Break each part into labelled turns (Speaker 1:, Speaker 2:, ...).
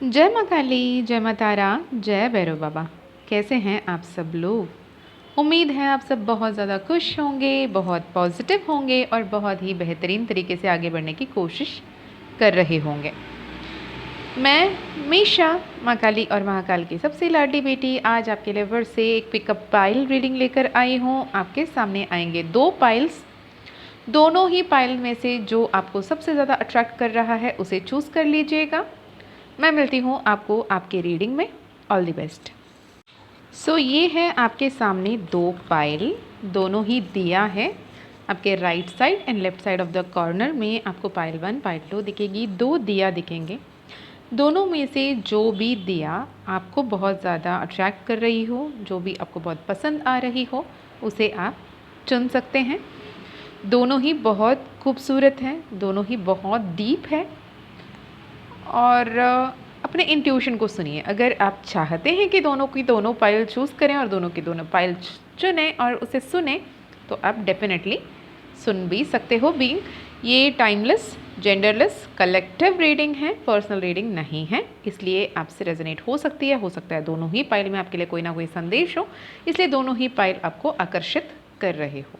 Speaker 1: जय माँ काली, जय माँ तारा, जय भैरव बाबा। कैसे हैं आप सब लोग? उम्मीद है आप सब बहुत ज़्यादा खुश होंगे, बहुत पॉजिटिव होंगे और बहुत ही बेहतरीन तरीके से आगे बढ़ने की कोशिश कर रहे होंगे। मैं मीशा, माँ काली और महाकाल की सबसे लाडली बेटी, आज आपके लिए फिर से एक पिकअप पाइल रीडिंग लेकर आई हूँ। आपके सामने आएंगे 2 पाइल्स। दोनों ही पाइल में से जो आपको सबसे ज़्यादा अट्रैक्ट कर रहा है उसे चूज़ कर लीजिएगा। मैं मिलती हूँ आपको आपके रीडिंग में। All the best. सो ये है आपके सामने 2 पाइल, दोनों ही दिया है। आपके right side and left side of the corner में आपको पाइल 1 पाइल 2 दिखेगी, 2 दिया दिखेंगे। दोनों में से जो भी दिया आपको बहुत ज़्यादा अट्रैक्ट कर रही हो, जो भी आपको बहुत पसंद आ रही हो, उसे आप चुन सकते हैं। दोनों ही बहुत खूबसूरत हैं, दोनों ही बहुत डीप है। और अपने इंट्यूशन को सुनिए। अगर आप चाहते हैं कि दोनों की दोनों पाइल चूज़ करें और दोनों की दोनों पाइल चुनें और उसे सुने, तो आप डेफिनेटली सुन भी सकते हो। बीइंग ये टाइमलेस, जेंडरलेस, कलेक्टिव रीडिंग है, पर्सनल रीडिंग नहीं है, इसलिए आपसे रेजोनेट हो सकती है। हो सकता है दोनों ही पाइल में आपके लिए कोई ना कोई संदेश हो, इसलिए दोनों ही पाइल आपको आकर्षित कर रहे हो।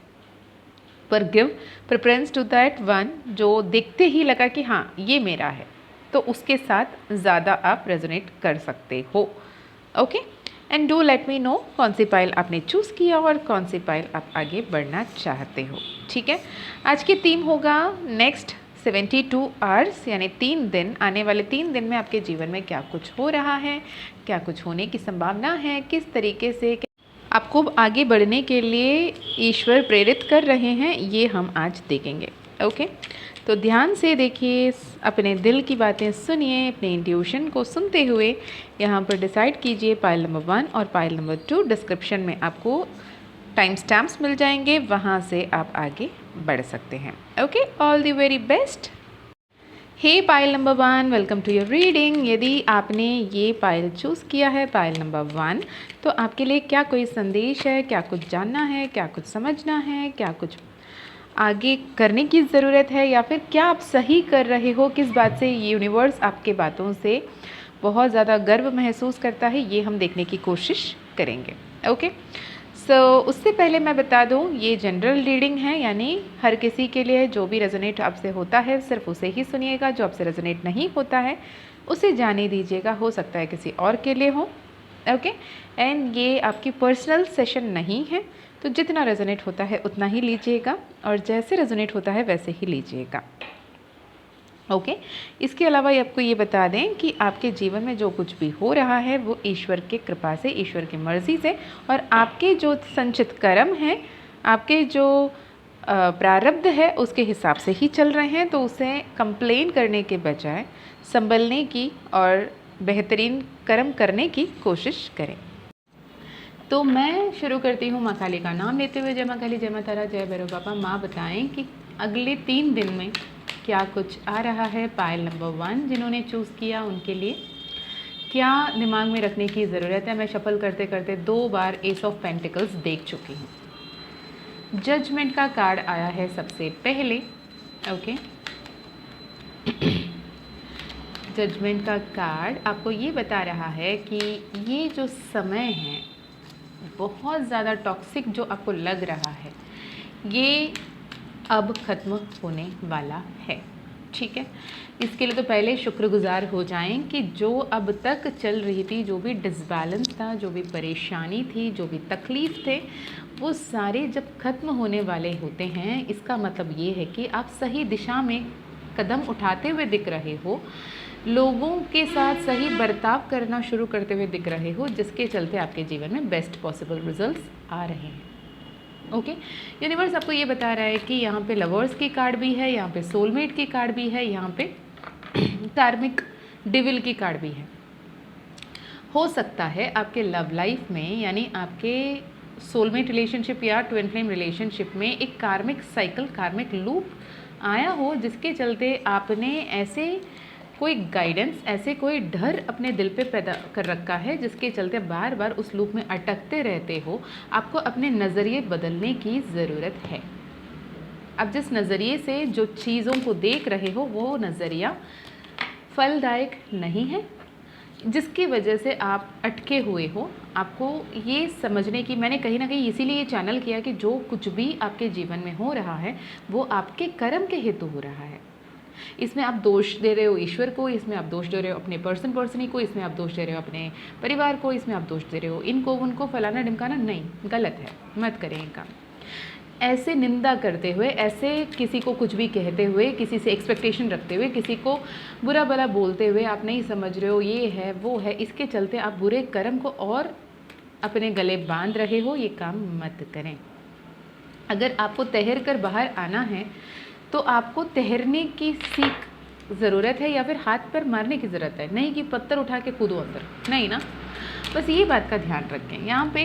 Speaker 1: पर give preference to that one जो देखते ही लगा कि हाँ ये मेरा है, तो उसके साथ ज़्यादा आप रेजोनेट कर सकते हो। Okay, and do let me know कौन सी पाइल आपने चूज़ किया और कौन सी पाइल आप आगे बढ़ना चाहते हो। ठीक है, आज की थीम होगा नेक्स्ट 72 आवर्स, यानी 3 दिन। आने वाले 3 दिन में आपके जीवन में क्या कुछ हो रहा है, क्या कुछ होने की संभावना है, किस तरीके से आपको आगे बढ़ने के लिए ईश्वर प्रेरित कर रहे हैं, ये हम आज देखेंगे। ओके, तो ध्यान से देखिए, अपने दिल की बातें सुनिए, अपने इंट्यूशन को सुनते हुए यहाँ पर डिसाइड कीजिए पाइल नंबर 1 और पाइल नंबर 2। डिस्क्रिप्शन में आपको टाइम स्टैम्प्स मिल जाएंगे, वहाँ से आप आगे बढ़ सकते हैं। Okay, all the very best. Hey pile number 1, welcome to your reading. यदि आपने ये पाइल चूज़ किया है, पाइल नंबर 1, तो आपके लिए क्या कोई संदेश है, क्या कुछ जानना है, क्या कुछ समझना है, क्या कुछ आगे करने की ज़रूरत है, या फिर क्या आप सही कर रहे हो, किस बात से यूनिवर्स आपके बातों से बहुत ज़्यादा गर्व महसूस करता है, ये हम देखने की कोशिश करेंगे। ओके, सो उससे पहले मैं बता दूं, ये जनरल रीडिंग है, यानी हर किसी के लिए। जो भी रेजोनेट आपसे होता है सिर्फ उसे ही सुनिएगा, जो आपसे रेजोनेट नहीं होता है उसे जाने दीजिएगा, हो सकता है किसी और के लिए हो। ओके, एंड ये आपकी पर्सनल सेशन नहीं है, तो जितना रेजोनेट होता है उतना ही लीजिएगा और जैसे रेजोनेट होता है वैसे ही लीजिएगा। ओके, इसके अलावा आपको ये बता दें कि आपके जीवन में जो कुछ भी हो रहा है वो ईश्वर के कृपा से, ईश्वर की मर्ज़ी से, और आपके जो संचित कर्म हैं, आपके जो प्रारब्ध है उसके हिसाब से ही चल रहे हैं। तो उसे कंप्लेन करने के बजाय संभलने की और बेहतरीन कर्म करने की कोशिश करें। तो मैं शुरू करती हूँ माँ काली का नाम लेते हुए। जय माँ काली, जय माँ तारा, जय भैरव बाबा। माँ बताएं कि अगले 3 दिन में क्या कुछ आ रहा है। पाइल नंबर 1 जिन्होंने चूज़ किया उनके लिए क्या दिमाग में रखने की ज़रूरत है। मैं शफल करते करते 2 बार एस ऑफ पेंटिकल्स देख चुकी हूँ। जजमेंट का कार्ड आया है सबसे पहले। ओके, जजमेंट का कार्ड आपको ये बता रहा है कि ये जो समय है बहुत ज़्यादा टॉक्सिक जो आपको लग रहा है, ये अब ख़त्म होने वाला है। ठीक है, इसके लिए तो पहले शुक्रगुजार हो जाएं कि जो अब तक चल रही थी, जो भी डिसबैलेंस था, जो भी परेशानी थी, जो भी तकलीफ़ थे, वो सारे जब ख़त्म होने वाले होते हैं, इसका मतलब ये है कि आप सही दिशा में कदम उठाते हुए दिख रहे हो, लोगों के साथ सही बर्ताव करना शुरू करते हुए दिख रहे हो, जिसके चलते आपके जीवन में बेस्ट पॉसिबल रिजल्ट्स आ रहे हैं। ओके, यूनिवर्स आपको ये बता रहा है कि यहाँ पे लवर्स की कार्ड भी है, यहाँ पे सोलमेट की कार्ड भी है, यहाँ पे कार्मिक डिविल की कार्ड भी है। हो सकता है आपके लव लाइफ में, यानी आपके सोलमेट रिलेशनशिप या ट्विन फ्लेम रिलेशनशिप में एक कार्मिक साइकिल, कार्मिक लूप आया हो, जिसके चलते आपने ऐसे कोई गाइडेंस, ऐसे कोई डर अपने दिल पे पैदा कर रखा है, जिसके चलते बार बार उस लूप में अटकते रहते हो। आपको अपने नज़रिए बदलने की ज़रूरत है। अब जिस नज़रिए से जो चीज़ों को देख रहे हो वो नज़रिया फलदायक नहीं है, जिसकी वजह से आप अटके हुए हो। आपको ये समझने की मैंने कहीं ना कहीं इसीलिए ये चैनल किया कि जो कुछ भी आपके जीवन में हो रहा है वो आपके कर्म के हेतु हो रहा है। इसमें आप दोष दे रहे हो ईश्वर को, इसमें आप दोष दे रहे हो अपने पर्सनी को, इसमें आप दोष दे रहे हो अपने परिवार को, इसमें आप दोष दे रहे हो इनको उनको फलाना ढिमकाना, नहीं, गलत है, मत करें ये काम। ऐसे निंदा करते हुए, ऐसे किसी को कुछ भी कहते हुए, किसी से एक्सपेक्टेशन रखते हुए, किसी को बुरा भला बोलते हुए आप नहीं समझ रहे हो ये है वो है, इसके चलते आप बुरे कर्म को और अपने गले बांध रहे हो, ये काम मत करें। अगर आपको तैर कर बाहर आना है तो आपको तैरने की सीख ज़रूरत है या फिर हाथ पर मारने की ज़रूरत है, नहीं कि पत्थर उठा के कूदो अंदर, नहीं ना। बस ये बात का ध्यान रखें। यहाँ पे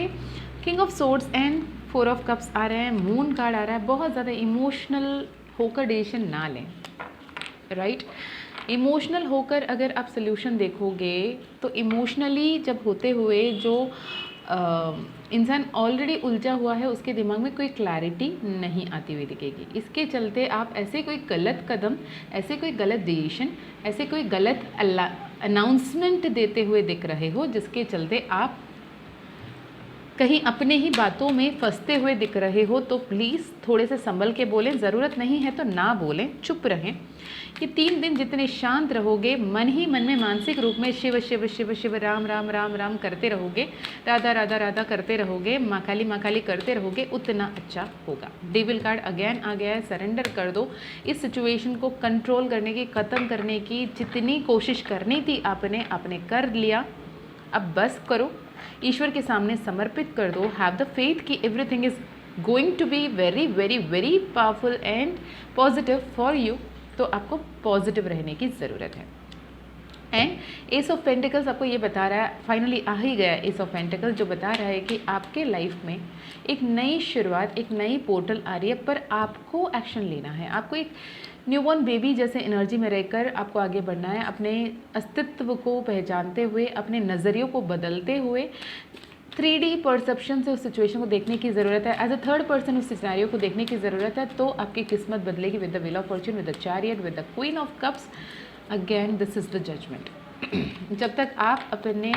Speaker 1: king of swords and 4 of cups आ रहे हैं, मून कार्ड आ रहा है। बहुत ज़्यादा इमोशनल होकर डिसीजन ना लें, राइट। इमोशनल होकर अगर आप सोल्यूशन देखोगे तो इमोशनली जब होते हुए जो इंसान ऑलरेडी उलझा हुआ है उसके दिमाग में कोई क्लैरिटी नहीं आती हुई दिखेगी। इसके चलते आप ऐसे कोई गलत कदम, ऐसे कोई गलत डिसीजन, ऐसे कोई गलत अनाउंसमेंट देते हुए दिख रहे हो जिसके चलते आप कहीं अपने ही बातों में फंसते हुए दिख रहे हो। तो प्लीज़ थोड़े से संभल के बोलें, ज़रूरत नहीं है तो ना बोलें, चुप रहें। ये 3 दिन जितने शांत रहोगे, मन ही मन में मानसिक रूप में शिव शिव शिव शिव राम राम राम राम करते रहोगे, राधा राधा राधा करते रहोगे, माँ काली करते रहोगे, उतना अच्छा होगा। डेविल कार्ड अगेन आ गया है, सरेंडर कर दो। इस सिचुएशन को कंट्रोल करने की, ख़त्म करने की जितनी कोशिश करनी थी आपने कर लिया, अब बस करो, ईश्वर के सामने समर्पित कर दो। हैव द फेथ कि everything is going to be very very very powerful and positive for you. तो आपको पॉजिटिव रहने की ज़रूरत है। एंड एस ऑफ पेंटिकल्स आपको ये बता रहा है, फाइनली आ ही गया एस ऑफ पेंटिकल्स, जो बता रहा है कि आपके लाइफ में एक नई शुरुआत, एक नई पोर्टल आ रही है, पर आपको एक्शन लेना है। आपको एक न्यूबॉर्न बेबी जैसे एनर्जी में रहकर आपको आगे बढ़ना है, अपने अस्तित्व को पहचानते हुए, अपने नज़रियों को बदलते हुए 3D परसेप्शन से उस सिचुएशन को देखने की ज़रूरत है। एज अ थर्ड पर्सन उस सिनेरियो को देखने की ज़रूरत है, तो आपकी किस्मत बदलेगी with the wheel of fortune, with the chariot, with the queen of cups. Again this is the judgement. जब तक आप अपने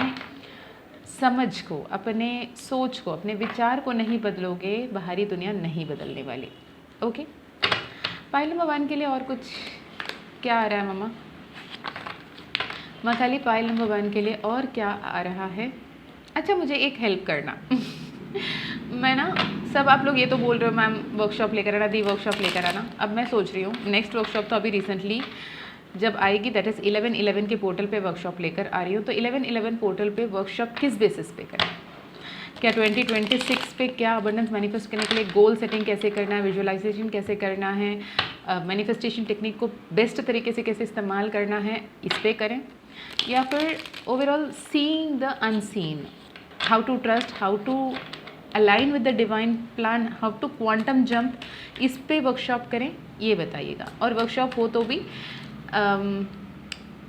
Speaker 1: समझ को, अपने सोच को, अपने विचार को नहीं बदलोगे, बाहरी दुनिया नहीं बदलने वाली। ओके, पाइल नंबर 1 के लिए और कुछ क्या आ रहा है मामा? खाली पाइल नंबर 1 के लिए और क्या आ रहा है? अच्छा, मुझे एक हेल्प करना मैं ना, सब आप लोग ये तो बोल रहे हो मैम वर्कशॉप लेकर आना, दी वर्कशॉप लेकर आना। अब मैं सोच रही हूँ नेक्स्ट वर्कशॉप तो अभी रिसेंटली जब आएगी, दैट इज़ 11/11 के पोर्टल पे वर्कशॉप लेकर आ रही हूँ। तो 11/11 पोर्टल पे वर्कशॉप किस बेसिस पे करें? क्या 2026 पे क्या अबंडेंस मैनिफेस्ट करने के लिए गोल सेटिंग कैसे करना है, विजुअलाइजेशन कैसे करना है, मैनिफेस्टेशन टेक्निक को बेस्ट तरीके से कैसे इस्तेमाल करना है, इस पे करें? या फिर overall seeing the unseen, how to trust, how to align with the divine plan, how to quantum jump, इस पे वर्कशॉप करें? ये बताइएगा। और वर्कशॉप हो तो भी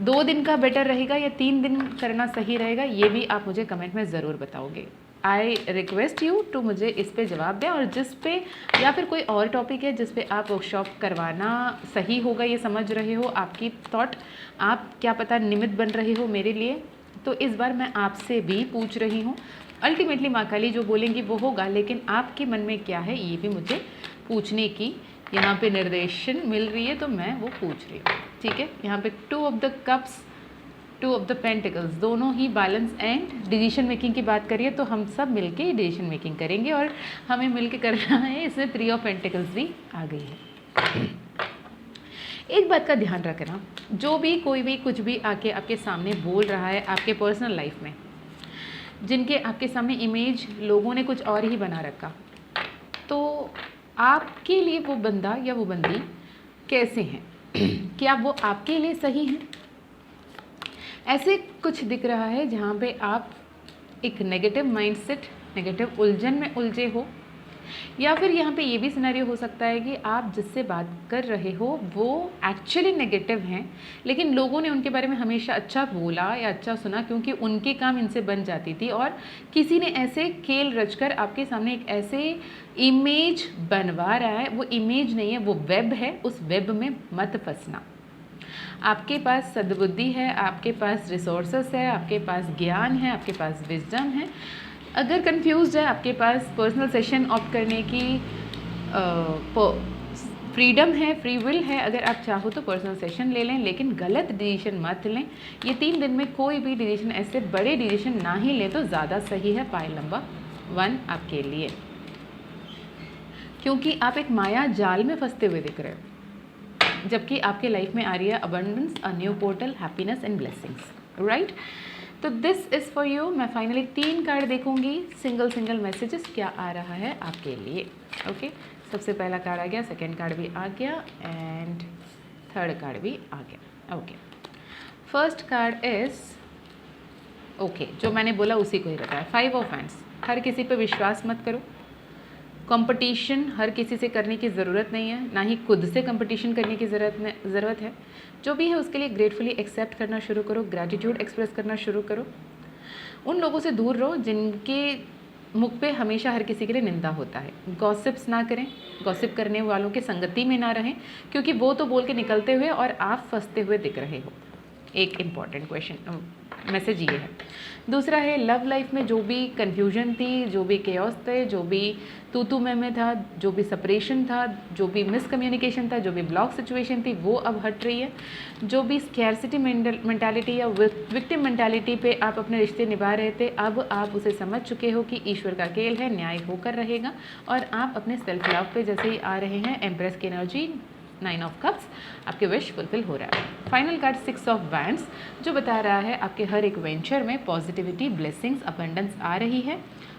Speaker 1: 2 दिन का बेटर रहेगा या 3 दिन करना सही रहेगा, ये भी आप मुझे कमेंट में ज़रूर बताओगे। आई रिक्वेस्ट यू टू मुझे इस पे जवाब दें। और जिस पे, या फिर कोई और टॉपिक है जिस पे आप वर्कशॉप करवाना सही होगा, ये समझ रहे हो, आपकी थॉट, आप क्या पता निमित्त बन रहे हो मेरे लिए, तो इस बार मैं आपसे भी पूछ रही हूँ। अल्टीमेटली माँ काली जो बोलेंगी वो होगा, लेकिन आपके मन में क्या है ये भी मुझे पूछने की यहाँ पे निर्देशन मिल रही है, तो मैं वो पूछ रही हूँ। ठीक है, यहाँ पे 2 of the cups, 2 of the pentacles, दोनों ही बैलेंस एंड डिसीजन मेकिंग की बात करिए, तो हम सब मिलके डिसीजन मेकिंग करेंगे और हमें मिलके करना है। इसमें 3 ऑफ पेंटिकल्स भी आ गई है। एक बात का ध्यान रखना, जो भी कोई भी कुछ भी आके आपके सामने बोल रहा है आपके पर्सनल लाइफ में, जिनके आपके सामने इमेज लोगों ने कुछ और ही बना रखा, तो आपके लिए वो बंदा या वो बंदी कैसे हैं? क्या वो आपके लिए सही हैं? ऐसे कुछ दिख रहा है जहाँ पे आप एक नेगेटिव माइंडसेट, नेगेटिव उलझन में उलझे हो, या फिर यहाँ पे ये भी सिनेरियो हो सकता है कि आप जिससे बात कर रहे हो वो एक्चुअली नेगेटिव हैं, लेकिन लोगों ने उनके बारे में हमेशा अच्छा बोला या अच्छा सुना क्योंकि उनके काम इनसे बन जाती थी, और किसी ने ऐसे खेल रचकर आपके सामने एक ऐसे इमेज बनवा रहा है। वो इमेज नहीं है, वो वेब है, उस वेब में मत फंसना। आपके पास सद्बुद्धि है, आपके पास रिसोर्सेस है, आपके पास ज्ञान है, आपके पास विजडम है। अगर कंफ्यूज्ड है, आपके पास पर्सनल सेशन ऑप्ट करने की फ्रीडम है, फ्री विल है। अगर आप चाहो तो पर्सनल सेशन ले लें, लेकिन गलत डिसीजन मत लें। ये 3 दिन में कोई भी डिसीजन, ऐसे बड़े डिसीजन ना ही लें तो ज़्यादा सही है पाइल नंबर 1 आपके लिए, क्योंकि आप एक माया जाल में फंसते हुए दिख रहे हो, जबकि आपके लाइफ में आ रही है abundance, a new portal, happiness and blessings, right. तो दिस इज़ फॉर यू। मैं फाइनली 3 कार्ड देखूंगी, सिंगल मैसेजेस क्या आ रहा है आपके लिए। ओके, सबसे पहला कार्ड आ गया, सेकेंड कार्ड भी आ गया एंड थर्ड कार्ड भी आ गया। Okay, first card is okay, जो मैंने बोला उसी को ही रखा है, 5 ऑफ हैंड्स। हर किसी पे विश्वास मत करो। कंपटीशन हर किसी से करने की ज़रूरत नहीं है, ना ही खुद से कंपटीशन करने की ज़रूरत है। जो भी है उसके लिए ग्रेटफुली एक्सेप्ट करना शुरू करो, ग्रैटिट्यूड एक्सप्रेस करना शुरू करो। उन लोगों से दूर रहो जिनके मुख पे हमेशा हर किसी के लिए निंदा होता है। गॉसिप्स ना करें, गॉसिप करने वालों के संगति में ना रहें, क्योंकि वो तो बोल के निकलते हुए और आप फंसते हुए दिख रहे हो। एक इम्पॉर्टेंट क्वेश्चन मैसेज ये है। दूसरा है, लव लाइफ में जो भी कन्फ्यूजन थी, जो भी केओस थे, जो भी तू में था, जो भी सेपरेशन था, जो भी मिसकम्युनिकेशन था, जो भी ब्लॉक सिचुएशन थी, वो अब हट रही है। जो भी स्कैरसिटी मेंटालिटी या विक्टिम मेंटालिटी पे आप अपने रिश्ते निभा रहे थे, अब आप उसे समझ चुके हो कि ईश्वर का खेल है, न्याय होकर रहेगा, और आप अपने सेल्फ लव पे जैसे ही आ रहे हैं, एम्प्रेस की एनर्जी, 9 ऑफ कप्स, आपके विश फुलफिल हो रहा है। फाइनल कार्ड 6 ऑफ वैंड्स, जो बता रहा है आपके हर एक वेंचर में पॉजिटिविटी, ब्लेसिंग्स, अबंडेंस आ रही है,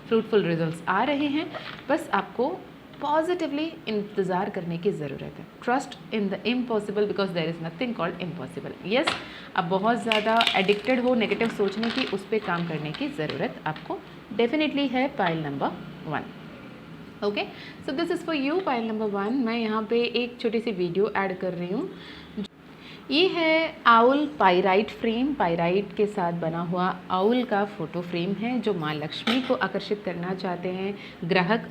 Speaker 1: फ्रूटफुल रिजल्ट्स आ रहे हैं। बस आपको पॉजिटिवली इंतज़ार करने की ज़रूरत है। Trust in the impossible, because there is nothing called impossible. Yes, आप बहुत ज़्यादा एडिक्टेड हो नेगेटिव सोचने की, उस पर काम करने की ज़रूरत आपको डेफिनेटली है pile number 1। Okay, so this is for you pile number 1। मैं यहाँ पे एक छोटी सी वीडियो ऐड कर रही हूँ। ये है आउल पाइराइट फ्रेम, पाइराइट के साथ बना हुआ आउल का फोटो फ्रेम है, जो माँ लक्ष्मी को आकर्षित करना चाहते हैं, ग्राहक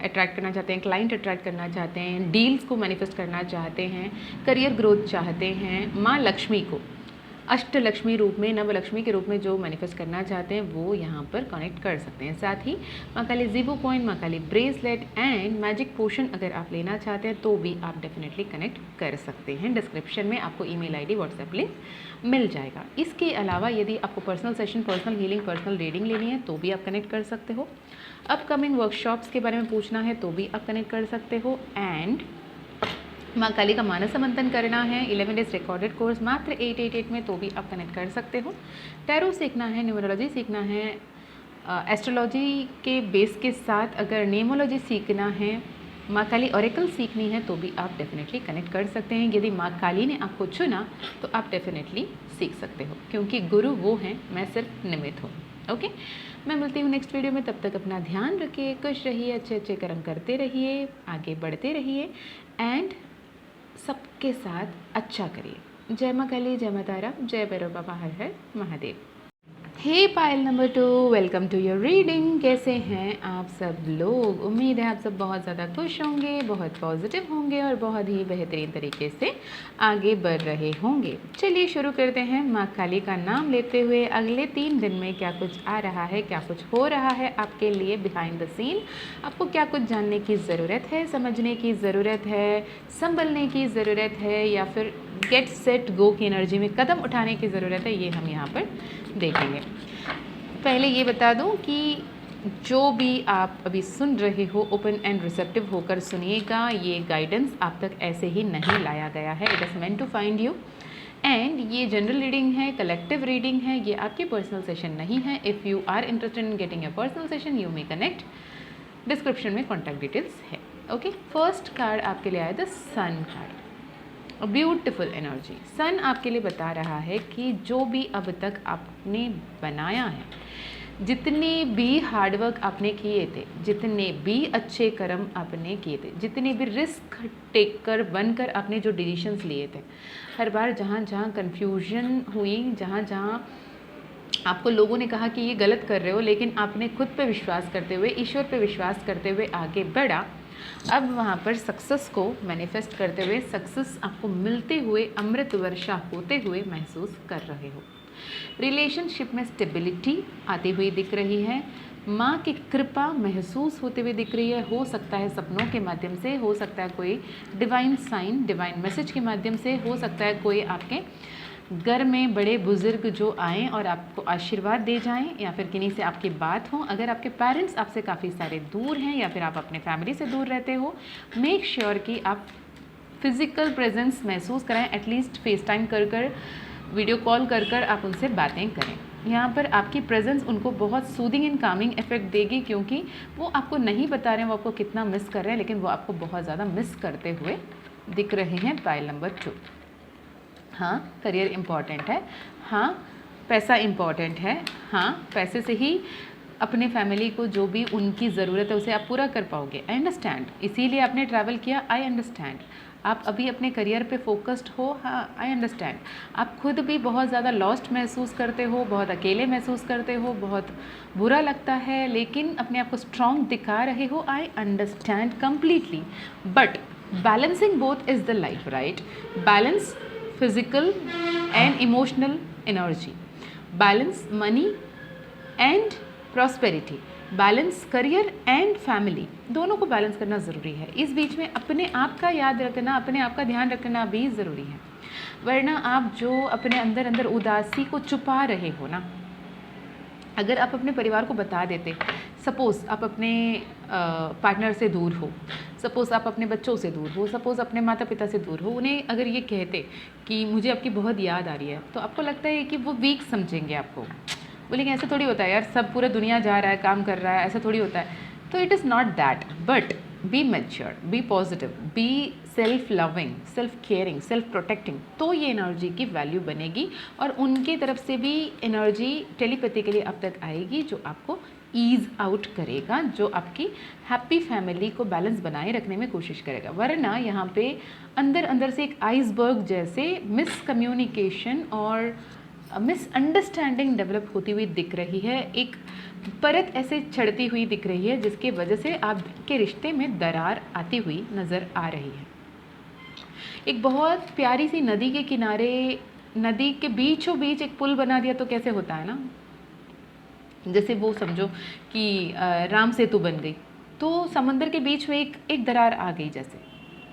Speaker 1: अट्रैक्ट करना चाहते हैं, क्लाइंट अट्रैक्ट करना चाहते हैं, डील्स को मैनिफेस्ट करना चाहते हैं, करियर ग्रोथ चाहते हैं। माँ लक्ष्मी को अष्टलक्ष्मी रूप में, नवलक्ष्मी के रूप में जो मैनिफेस्ट करना चाहते हैं, वो यहाँ पर कनेक्ट कर सकते हैं। साथ ही माँ काली ज़ीबो कॉइन, माँ काली ब्रेसलेट एंड मैजिक पोशन अगर आप लेना चाहते हैं तो भी आप डेफिनेटली कनेक्ट कर सकते हैं। डिस्क्रिप्शन में आपको ईमेल आईडी, व्हाट्सएप लिंक मिल जाएगा। इसके अलावा यदि आपको personal session, personal healing, personal reading लेनी है तो भी आप कनेक्ट कर सकते हो। अपकमिंग वर्कशॉप्स के बारे में पूछना है तो भी आप कनेक्ट कर सकते हो। एंड माँ काली का मानस मंथन करना है, 11 डेज रिकॉर्डेड कोर्स मात्र 888 में, तो भी आप कनेक्ट कर सकते हो। टैरो सीखना है, न्यूमरोलॉजी सीखना है, एस्ट्रोलॉजी के बेस के साथ अगर नेमोलॉजी सीखना है, माँ काली ऑरेकल सीखनी है तो भी आप डेफिनेटली कनेक्ट कर सकते हैं। यदि माँ काली ने आपको चुना तो आप डेफिनेटली सीख सकते हो, क्योंकि गुरु वो हैं, मैं सिर्फ निमित्त हूँ। ओके, मैं मिलती हूँ नेक्स्ट वीडियो में। तब तक अपना ध्यान रखिए, खुश रहिए, अच्छे अच्छे कर्म करते रहिए, आगे बढ़ते रहिए एंड सबके साथ अच्छा करिए। जय माँ काली, जय माँ तारा, जय भैरव बाबा, हर हर महादेव। हे Payal number 2, welcome to your reading. कैसे हैं आप सब लोग? उम्मीद है आप सब बहुत ज़्यादा खुश होंगे, बहुत पॉजिटिव होंगे और बहुत ही बेहतरीन तरीके से आगे बढ़ रहे होंगे। चलिए शुरू करते हैं। माँ काली का नाम लेते हुए अगले 3 दिन में क्या कुछ आ रहा है, क्या कुछ हो रहा है आपके लिए बिहाइंड द सीन। आपको क्या कुछ जानने की ज़रूरत है, समझने की ज़रूरत है, संभलने की ज़रूरत है, या फिर गेट सेट गो की एनर्जी में कदम उठाने की ज़रूरत है, ये हम यहाँ पर देखेंगे। पहले ये बता दूं कि जो भी आप अभी सुन रहे हो, ओपन एंड रिसेप्टिव होकर सुनिएगा। ये गाइडेंस आप तक ऐसे ही नहीं लाया गया है, it is meant to find you. And ये जनरल रीडिंग है, कलेक्टिव रीडिंग है, ये आपकी पर्सनल सेशन नहीं है। If you are interested in getting a personal session, you may connect, description में कॉन्टैक्ट डिटेल्स है। ओके, फर्स्ट कार्ड आपके लिए आया the sun card, beautiful energy. Sun आपके लिए बता रहा है कि जो भी अब तक आपने बनाया है, जितने भी हार्डवर्क आपने किए थे, जितने भी अच्छे कर्म आपने किए थे, जितने भी रिस्क टेकर बनकर आपने जो डिसीशंस लिए थे, हर बार जहाँ जहाँ कन्फ्यूजन हुई, जहाँ जहाँ आपको लोगों ने कहा कि ये गलत कर रहे हो, लेकिन आपने खुद पे विश्वास करते हुए, ईश्वर पे विश्वास करते हुए आगे बढ़ा, अब वहाँ पर सक्सेस को मैनिफेस्ट करते हुए, सक्सेस आपको मिलते हुए, अमृत वर्षा होते हुए महसूस कर रहे हो। रिलेशनशिप में स्टेबिलिटी आती हुई दिख रही है। माँ की कृपा महसूस होते हुए दिख रही है। हो सकता है सपनों के माध्यम से, हो सकता है कोई डिवाइन साइन, डिवाइन मैसेज के माध्यम से, हो सकता है कोई आपके घर में बड़े बुजुर्ग जो आएँ और आपको आशीर्वाद दे जाएं, या फिर किन्हीं से आपकी बात हो। अगर आपके पेरेंट्स आपसे काफ़ी सारे दूर हैं या फिर आप अपने फैमिली से दूर रहते हो, मेक श्योर कि आप फिज़िकल प्रेजेंस महसूस कराएं। एटलीस्ट फेस टाइम कर कर, वीडियो कॉल कर कर आप उनसे बातें करें। यहाँ पर आपकी प्रेजेंस उनको बहुत सूदिंग एंड कामिंग इफेक्ट देगी, क्योंकि वो आपको नहीं बता रहे हैं वो आपको कितना मिस कर रहे हैं, लेकिन वो आपको बहुत ज़्यादा मिस करते हुए दिख रहे हैं। पाइल नंबर 2, हाँ करियर इम्पॉर्टेंट है, हाँ पैसा इम्पॉर्टेंट है, हाँ पैसे से ही अपने फैमिली को जो भी उनकी ज़रूरत है उसे आप पूरा कर पाओगे। आई अंडरस्टैंड, इसीलिए आपने ट्रैवल किया। आई अंडरस्टैंड, आप अभी अपने करियर पे फोकस्ड हो। हाँ आई अंडरस्टैंड, आप खुद भी बहुत ज़्यादा लॉस्ट महसूस करते हो, बहुत अकेले महसूस करते हो, बहुत बुरा लगता है, लेकिन अपने आप को स्ट्रॉन्ग दिखा रहे हो। I understand completely, but balancing both is the life, right? Balance physical and emotional energy, balance money and prosperity, balance career and family, दोनों को बैलेंस करना ज़रूरी है। इस बीच में अपने आप का याद रखना, अपने आप का ध्यान रखना भी ज़रूरी है, वरना आप जो अपने अंदर अंदर उदासी को छुपा रहे हो ना, अगर आप अपने परिवार को बता देते, सपोज़ आप अपने पार्टनर से दूर हो, सपोज़ आप अपने बच्चों से दूर हो, सपोज़ अपने माता पिता से दूर हो, उन्हें अगर ये कहते कि मुझे आपकी बहुत याद आ रही है, तो आपको लगता है कि वो वीक समझेंगे आपको, बोलेंगे ऐसा थोड़ी होता है यार, सब पूरा दुनिया जा रहा है, काम कर रहा है, ऐसा थोड़ी होता है। तो it is not that, but be mature, be positive, be self loving, self caring, self protecting, तो ये एनर्जी की वैल्यू बनेगी और उनके तरफ से भी एनर्जी टेलीपैथिकली अब तक आएगी, जो आपको ईज आउट करेगा, जो आपकी हैप्पी फैमिली को बैलेंस बनाए रखने में कोशिश करेगा। वरना यहाँ पे अंदर अंदर से एक आइसबर्ग जैसे मिसकम्युनिकेशन और मिसअंडरस्टैंडिंग डेवलप होती हुई दिख रही है, एक परत ऐसे चढ़ती हुई दिख रही है, जिसके वजह से आपके रिश्ते में दरार आती हुई नज़र आ रही है। एक बहुत प्यारी सी नदी के किनारे, नदी के बीचों बीच एक पुल बना दिया तो कैसे होता है ना, जैसे वो समझो कि राम सेतु बन गई, तो समंदर के बीच में एक दरार आ गई जैसे,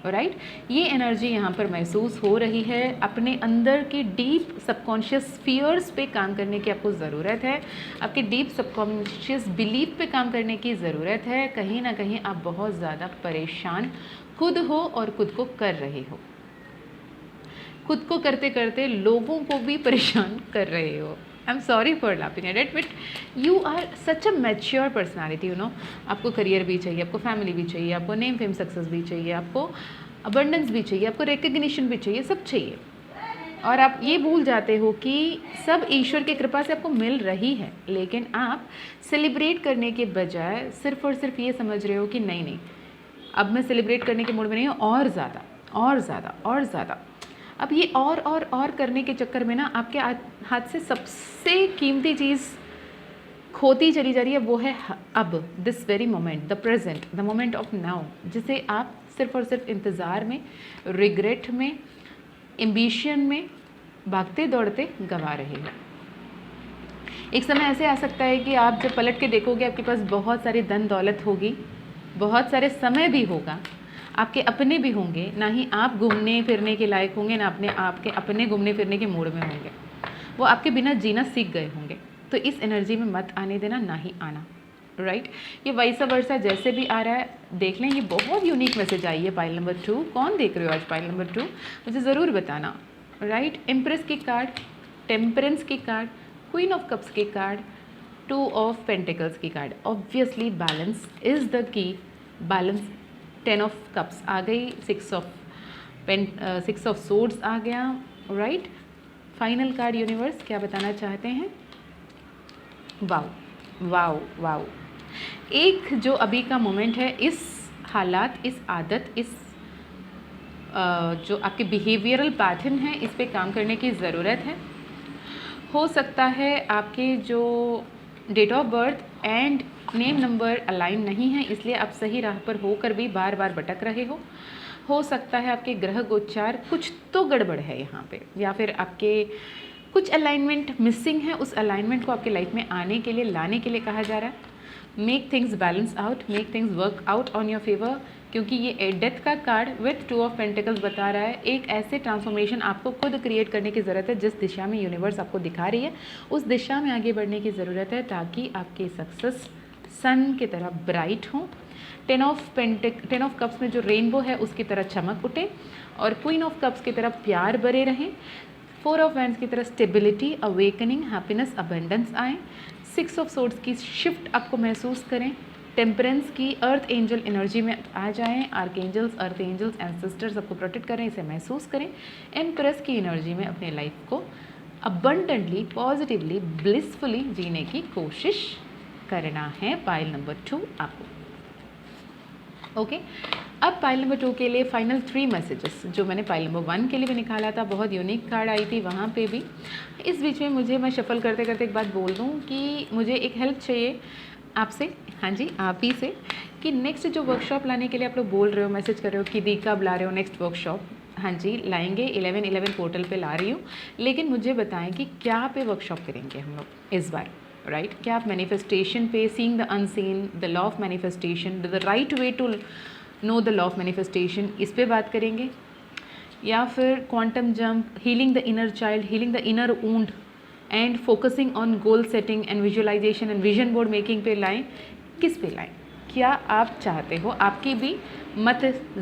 Speaker 1: राइट? ये एनर्जी यहाँ पर महसूस हो रही है। अपने अंदर के डीप सबकॉन्शियस फियर्स पे काम करने की आपको ज़रूरत है, आपके डीप सबकॉन्शियस बिलीफ पे काम करने की ज़रूरत है। कहीं ना कहीं आप बहुत ज़्यादा परेशान खुद हो और खुद को कर रहे हो, खुद को करते करते लोगों को भी परेशान कर रहे हो। I am sorry for laughing at it, but you are such a mature personality, you know. आपको करियर भी चाहिए, आपको फैमिली भी चाहिए, आपको नेम फेम सक्सेस भी चाहिए, आपको अबंडेंस भी चाहिए, आपको रिकग्निशन भी चाहिए, सब चाहिए। और आप ये भूल जाते हो कि सब ईश्वर की कृपा से आपको मिल रही है, लेकिन आप सेलिब्रेट करने के बजाय सिर्फ और सिर्फ ये समझ रहे हो कि नहीं नहीं, अब मैं सेलिब्रेट करने के मूड में नहीं हूँ, और ज़्यादा और ज़्यादा और ज़्यादा। अब ये और करने के चक्कर में ना आपके हाथ से सबसे कीमती चीज़ खोती चली जा रही है, वो है अब, this very moment, the present, the moment of now, जिसे आप सिर्फ और सिर्फ इंतज़ार में, रिग्रेट में, एम्बिशन में भागते दौड़ते गंवा रहे हो। एक समय ऐसे आ सकता है कि आप जब पलट के देखोगे, आपके पास बहुत सारी धन दौलत होगी, बहुत सारे समय भी होगा, आपके अपने भी होंगे, ना ही आप घूमने फिरने के लायक होंगे, ना आपके अपने घूमने फिरने के मूड में होंगे, वो आपके बिना जीना सीख गए होंगे। तो इस एनर्जी में मत आने देना, ना ही आना, राइट? ये वैसा वर्षा जैसे भी आ रहा है, देख लें। ये बहुत यूनिक मैसेज आई है पाइल नंबर 2। कौन देख रहे हो आज पाइल नंबर 2, मुझे ज़रूर बताना, राइट? एम्प्रेस की कार्ड, टेम्परेंस की कार्ड, क्वीन ऑफ कप्स की कार्ड, 2 ऑफ पेंटिकल्स की card. Obviously balance is the key, balance. 10 of cups आ गई, 6 ऑफ सोर्ड्स आ गया, राइट? फाइनल कार्ड यूनिवर्स क्या बताना चाहते हैं? Wow wow wow. एक जो अभी का मोमेंट है, इस हालात, इस आदत, इस जो आपके बिहेवियरल पैटर्न है, इस पे काम करने की ज़रूरत है। हो सकता है आपके जो date of birth and name number align नहीं है, इसलिए आप सही राह पर होकर भी बार बार भटक रहे हो सकता है आपके ग्रह गोचार कुछ तो गड़बड़ है यहाँ पे, या फिर आपके कुछ अलाइनमेंट मिसिंग है। उस अलाइनमेंट को आपके लाइफ में आने के लिए, लाने के लिए कहा जा रहा है। Make things balance out, make things work out on your favour, क्योंकि ये डेथ का कार्ड विथ 2 ऑफ पेंटिकल्स बता रहा है एक ऐसे ट्रांसफॉर्मेशन आपको खुद क्रिएट करने की ज़रूरत है जिस दिशा में यूनिवर्स आपको दिखा रही है, उस दिशा में आगे बढ़ने की ज़रूरत है ताकि आपकी सक्सेस सन की तरह ब्राइट हो। 10 ऑफ कप्स में जो रेनबो है उसकी तरह चमक उठे और क्वीन ऑफ कप्स की तरह प्यार बरे रहें। 4 ऑफ वैंड्स की तरह स्टेबिलिटी, अवेकनिंग, हैप्पीनेस, अबंडेंस आए। 6 ऑफ सोर्ड्स की शिफ्ट आपको महसूस करें। टेम्परेंस की अर्थ एंजल एनर्जी में आ जाएं। आर्क एंजल्स, अर्थ एंजल्स, एंसेस्टर्स आपको प्रोटेक्ट करें, इसे महसूस करें। एम्प्रेस की एनर्जी में अपने लाइफ को अबंडेंटली, पॉजिटिवली, ब्लिसफुली जीने की कोशिश करना है। पाइल नंबर 2 आपको। ओके, अब पाइल नंबर 2 के लिए फाइनल 3 मैसेजेस जो मैंने पाइल नंबर 1 के लिए भी निकाला था, बहुत यूनिक कार्ड आई थी वहाँ पे भी। इस बीच में मैं शफल करते करते एक बात बोल दूँ कि मुझे एक हेल्प चाहिए आपसे, हाँ जी आप ही से, कि नेक्स्ट जो वर्कशॉप लाने के लिए आप लोग बोल रहे हो, मैसेज कर रहे हो कि दी कब ला रहे हो नेक्स्ट वर्कशॉप। हाँ जी, लाएंगे 11/11 पोर्टल पे ला रही हूँ, लेकिन मुझे बताएं कि क्या पे वर्कशॉप करेंगे हम लोग इस बार, राइट? क्या आप मैनिफेस्टेशन पे, seeing the unseen, the law of manifestation, the right way to know the law of manifestation, इस पे बात करेंगे, या फिर quantum jump, healing the inner child, healing the inner wound and focusing on goal setting and visualisation and vision board making पे लाएं? किस पे लाएं? क्या आप चाहते हो? आपकी भी मत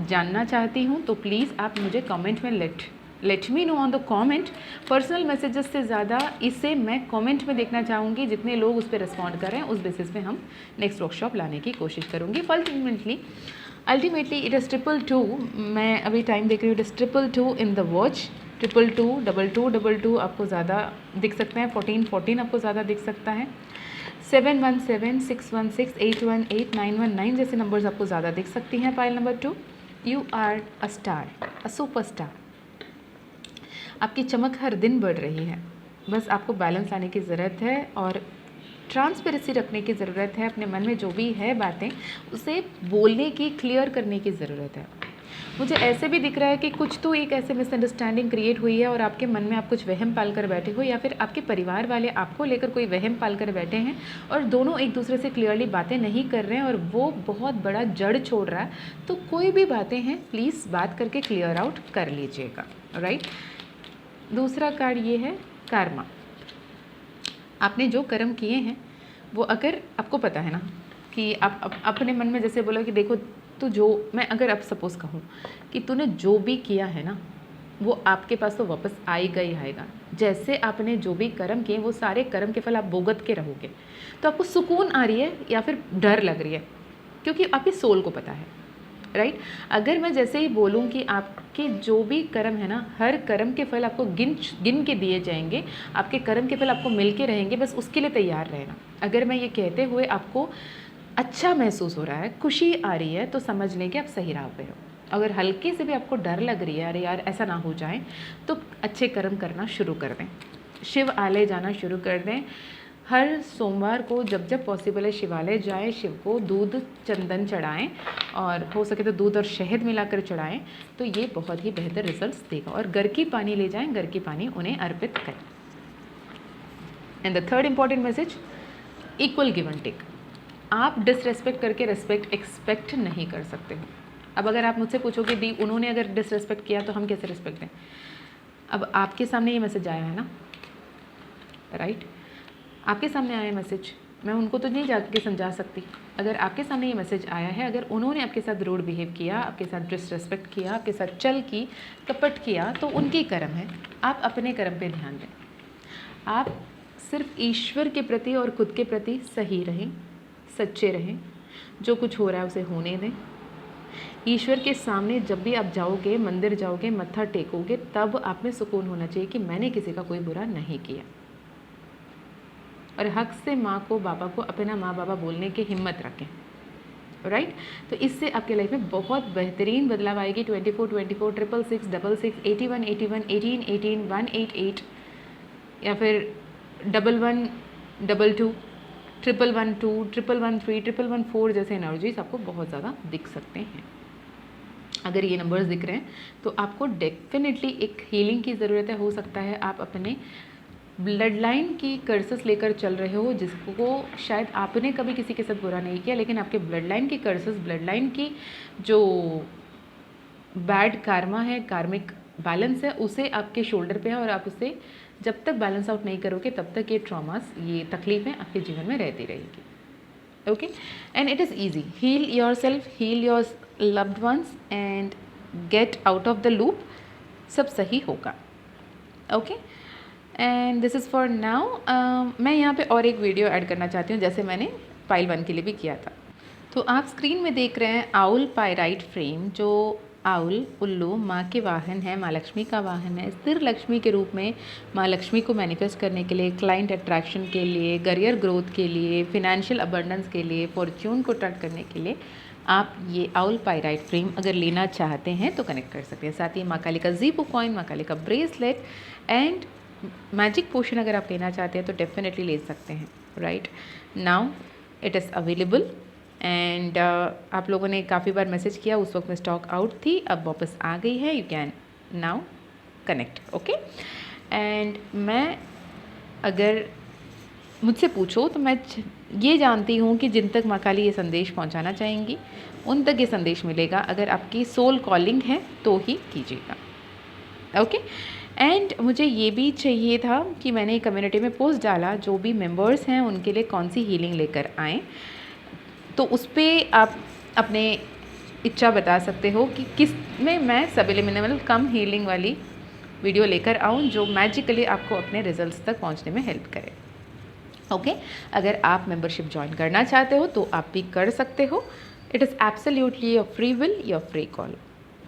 Speaker 1: जानना चाहती हूँ, तो प्लीज़ आप मुझे कमेंट में let me know on the comment. Personal messages से ज़्यादा इसे मैं कमेंट में देखना चाहूँगी, जितने लोग उस पर रिस्पॉन्ड कर रहे हैं उस बेसिस पे हम नेक्स्ट वर्कशॉप लाने की कोशिश करूँगी। अल्टीमेटली इट इज़ 222, मैं अभी टाइम देख रही हूँ, it is 222 in the watch. 222, 22, आपको ज़्यादा दिख सकते हैं। 14 आपको ज़्यादा दिख सकता है। 717, 616, 818, 919 जैसे नंबर्स आपको ज़्यादा दिख सकती हैं। Pile number 2, you are a star, a super star. आपकी चमक हर दिन बढ़ रही है, बस आपको बैलेंस लाने की ज़रूरत है और ट्रांसपेरेंसी रखने की ज़रूरत है। अपने मन में जो भी है बातें उसे बोलने की, क्लियर करने की ज़रूरत है। मुझे ऐसे भी दिख रहा है कि कुछ तो एक ऐसे मिसअंडरस्टैंडिंग क्रिएट हुई है और आपके मन में आप कुछ वहम पाल कर बैठे हो, या फिर आपके परिवार वाले आपको लेकर कोई वहम पाल कर बैठे हैं और दोनों एक दूसरे से क्लियरली बातें नहीं कर रहे हैं और वो बहुत बड़ा जड़ छोड़ रहा है। तो कोई भी बातें हैं प्लीज़ बात करके क्लियर आउट कर लीजिएगा, राइट? दूसरा कार्ड ये है कर्मा। आपने जो कर्म किए हैं वो, अगर आपको पता है ना कि आप अपने मन में जैसे बोलो कि देखो तो जो मैं अगर अब सपोज़ कहूँ कि तूने जो भी किया है ना वो आपके पास तो वापस आएगा ही आएगा। जैसे आपने जो भी कर्म किए वो सारे कर्म के फल आप भुगत के रहोगे। तो आपको सुकून आ रही है या फिर डर लग रही है, क्योंकि आपकी सोल को पता है, राइट? अगर मैं जैसे ही बोलूँ कि आपके जो भी कर्म है ना, हर कर्म के फल आपको गिन के दिए जाएंगे, आपके कर्म के फल आपको मिल के रहेंगे, बस उसके लिए तैयार रहना। अगर मैं ये कहते हुए आपको अच्छा महसूस हो रहा है, खुशी आ रही है, तो समझ लें कि आप सही राह पे हो। अगर हल्के से भी आपको डर लग रही है, अरे यार ऐसा ना हो जाए, तो अच्छे कर्म करना शुरू कर दें, शिव आलय जाना शुरू कर दें। हर सोमवार को जब जब पॉसिबल है शिवालय जाएं, शिव को दूध चंदन चढ़ाएं और हो सके तो दूध और शहद मिलाकर चढ़ाएं, तो ये बहुत ही बेहतर रिजल्ट्स देगा। और घर की पानी ले जाएं, घर की पानी उन्हें अर्पित करें। And the third important message, equal give and take. आप डिसरेस्पेक्ट करके रेस्पेक्ट एक्सपेक्ट नहीं कर सकते हो। अब अगर आप मुझसे पूछोगे दी उन्होंने अगर डिसरेस्पेक्ट किया तो हम कैसे रिस्पेक्ट दें? अब आपके सामने ये मैसेज आया है ना, राइट? आपके सामने आया मैसेज, मैं उनको तो नहीं जाके समझा सकती। अगर आपके सामने ये मैसेज आया है, अगर उन्होंने आपके साथ रूड बिहेव किया, आपके साथ डिसरेस्पेक्ट किया, आपके साथ चल की कपट किया, तो उनकी कर्म है। आप अपने कर्म पे ध्यान दें। आप सिर्फ ईश्वर के प्रति और खुद के प्रति सही रहें, सच्चे रहें। जो कुछ हो रहा है उसे होने दें। ईश्वर के सामने जब भी आप जाओगे, मंदिर जाओगे, मत्था टेकोगे, तब आप में सुकून होना चाहिए कि मैंने किसी का कोई बुरा नहीं किया। और हक से माँ को, बाबा को अपना माँ बाबा बोलने की हिम्मत रखें, राइट? तो इससे आपके लाइफ में बहुत बेहतरीन बदलाव आएगी। 24, 24, 666, 66, 81, 81, 18, 18, 188 या फिर 11, 22 1112, 1113, 1114 जैसे एनर्जीज आपको बहुत ज़्यादा दिख सकते हैं। अगर ये नंबर्स दिख रहे हैं तो आपको डेफिनेटली एक हीलिंग की ज़रूरत है। हो सकता है आप अपने ब्लड लाइन की कर्सेस लेकर चल रहे हो, जिसको शायद आपने कभी किसी के साथ बुरा नहीं किया, लेकिन आपके ब्लड लाइन की कर्सेस, ब्लड लाइन की जो बैड कार्मा है, कार्मिक बैलेंस है, उसे आपके शोल्डर पे है और आप उसे जब तक बैलेंस आउट नहीं करोगे तब तक ये ट्रॉमास, ये तकलीफ़ें आपके जीवन में रहती रहेगी। Okay, and it is easy. Heal yourself, heal your loved ones and get out of the loop. सब सही होगा। Okay, and this is for now. मैं यहाँ पे और एक वीडियो ऐड करना चाहती हूँ, जैसे मैंने पाइल 1 के लिए भी किया था। तो आप स्क्रीन में देख रहे हैं आउल पायराइट फ्रेम, जो आउल उल्लू माँ के वाहन है, माँ लक्ष्मी का वाहन है। स्थिर लक्ष्मी के रूप में माँ लक्ष्मी को मैनिफेस्ट करने के लिए, क्लाइंट अट्रैक्शन के लिए, करियर ग्रोथ के लिए, फिनेंशियल अबंडेंस के लिए, फॉर्च्यून को अट्रैक्ट करने के लिए आप ये आउल पायराइट फ्रेम अगर लेना चाहते हैं तो कनेक्ट कर सकते हैं। साथ ही माँ काली का ज़ीपो कॉइन, माँ काली का ब्रेसलेट एंड मैजिक पोशन अगर आप लेना चाहते हैं तो डेफिनेटली ले सकते हैं। Right now it is available and आप लोगों ने काफ़ी बार मैसेज किया, उस वक्त में स्टॉक आउट थी, अब वापस आ गई है। You can now connect. Okay, and मैं अगर मुझसे पूछो तो मैं ये जानती हूँ कि जिन तक माँ काली ये संदेश पहुँचाना चाहेंगी उन तक ये संदेश मिलेगा। अगर आपकी सोल कॉलिंग है तो ही कीजिएगा। ओके, एंड मुझे ये भी चाहिए था कि मैंने कम्युनिटी में पोस्ट डाला, जो भी मेंबर्स हैं उनके लिए कौन सी हीलिंग लेकर आएँ, तो उस पर आप अपने इच्छा बता सकते हो कि किस में मैं सबलिमिनल कम हीलिंग वाली वीडियो लेकर आऊँ, जो मैजिकली आपको अपने रिजल्ट्स तक पहुँचने में हेल्प करे। ओके, अगर आप मेंबरशिप ज्वाइन करना चाहते हो तो आप भी कर सकते हो। It is absolutely your free will, your free call.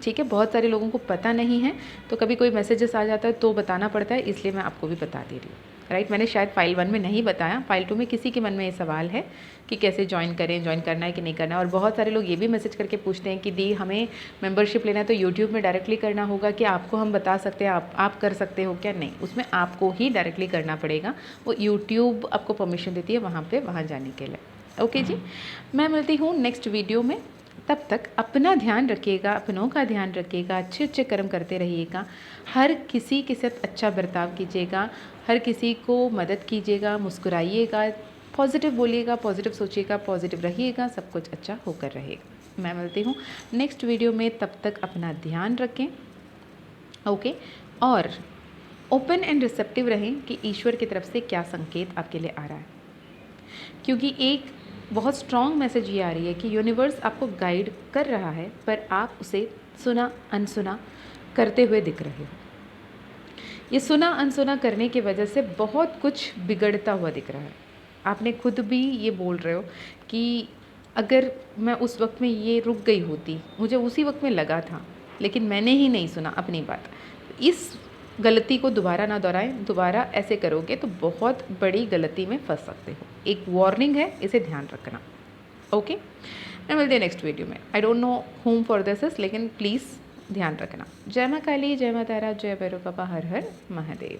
Speaker 1: ठीक है, बहुत सारे लोगों को पता नहीं है, तो कभी कोई मैसेजेस आ जाता है तो बताना पड़ता है, इसलिए मैं आपको भी बता दे रही हूँ। राइट, मैंने शायद फाइल 1 में नहीं बताया, फाइल 2 में किसी के मन में ये सवाल है कि कैसे ज्वाइन करें, ज्वाइन करना है कि नहीं करना है। और बहुत सारे लोग ये भी मैसेज करके पूछते हैं कि दी हमें मेंबरशिप लेना है तो यूट्यूब में डायरेक्टली करना होगा कि आपको हम बता सकते हैं, आप कर सकते हो क्या? नहीं, उसमें आपको ही डायरेक्टली करना पड़ेगा। वो यूट्यूब आपको परमिशन देती है वहाँ जाने के लिए। ओके जी, मैं मिलती हूँ नेक्स्ट वीडियो में। तब तक अपना ध्यान रखिएगा, अपनों का ध्यान रखिएगा, अच्छे अच्छे कर्म करते रहिएगा, हर किसी के साथ अच्छा बर्ताव कीजिएगा, हर किसी को मदद कीजिएगा, मुस्कुराइएगा, पॉजिटिव बोलिएगा, पॉजिटिव सोचिएगा, पॉजिटिव रहिएगा, सब कुछ अच्छा होकर रहेगा। मैं मिलती हूँ नेक्स्ट वीडियो में, तब तक अपना ध्यान रखें। ओके, और ओपन एंड रिसेप्टिव रहें कि ईश्वर की तरफ से क्या संकेत आपके लिए आ रहा है, क्योंकि एक बहुत स्ट्रॉन्ग मैसेज ये आ रही है कि यूनिवर्स आपको गाइड कर रहा है, पर आप उसे सुना अनसुना करते हुए दिख रहे हो। ये सुना अनसुना करने की वजह से बहुत कुछ बिगड़ता हुआ दिख रहा है। आपने खुद भी ये बोल रहे हो कि अगर मैं उस वक्त में ये रुक गई होती, मुझे उसी वक्त में लगा था, लेकिन मैंने ही नहीं सुना अपनी बात। इस गलती को दोबारा ना दोहराएं। दोबारा ऐसे करोगे तो बहुत बड़ी गलती में फंस सकते हो। एक वार्निंग है, इसे ध्यान रखना। ओके, मैं मिलती हूँ नेक्स्ट वीडियो में। I don't know home for this is, लेकिन प्लीज़ ध्यान रखना। जय माँ काली, जय माँ तारा, जय भैरव बाबा, हर हर महादेव।